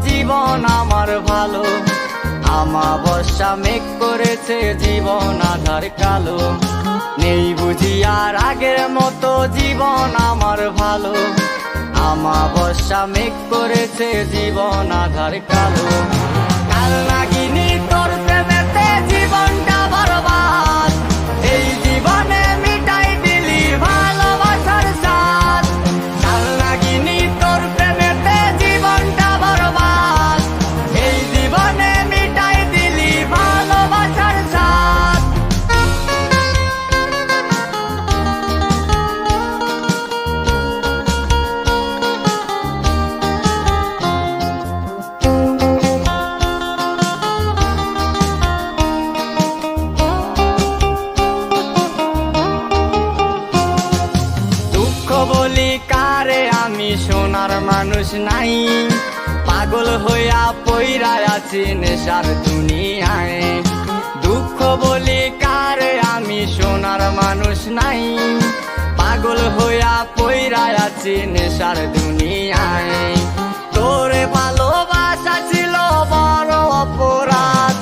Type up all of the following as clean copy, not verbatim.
জীবন আমার ভালো, আমাবস্যা মেঘ করেছে জীবন আধার কালো। নেই বুঝি আর আগের মতো জীবন আমার ভালো, আমাবস্যা মেঘ করেছে জীবন আধার কালো। কাল নাগিনী তোর প্রেমেতে জীবনটা বরবাদ, এই জীবনে মিটাই দিলি ভালোবাসার স্বাদ। কাল নাগিনী তোর প্রেমেতে জীবনটা বরবাদ, এই জীবনে মিটাই দিলি ভালোবাসার স্বাদ। বলি কারে আমি সোনার মানুষ নাই, পাগল হইয়া পইরা আছি নেশার দুনিয়ায়। দুঃখ বলি কারে আমি সোনার মানুষ নাই, পাগল হইয়া পইরা আছি নেশার দুনিয়ায়। তোরে ভালোবাসা ছিল বড় অপরাধ,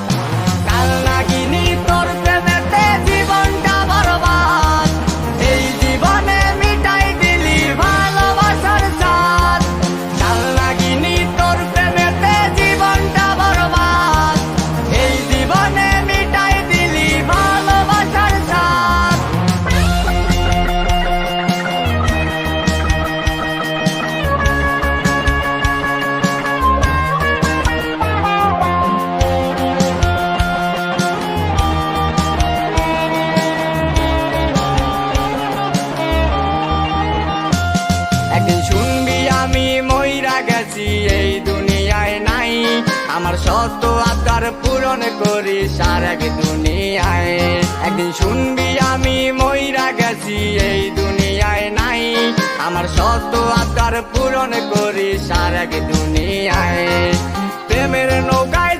কাল নাগিনী তোর প্রেমেতে জীবনটা বরবাদ, এই জীবনে মিটাই দিলি ভালোবাসার স্বাদ। কাল নাগিনী তোর প্রেমেতে জীবনটা বরবাদ, এই জীবনে মিটাই দিলি ভালোবাসার স্বাদ। একদিন শুনবি আমি মইরা গেছি এই দুনিয়ায় নাই, আমার শত আবদার পূরণ করিস আর এক দুনিয়ায়। একদিন শুনবি আমি মইরা গেছি এই দুনিয়ায় নাই, আমার শত আবদার পূরণ করিস আর এক দুনিয়ায়। প্রেমের নৌকায়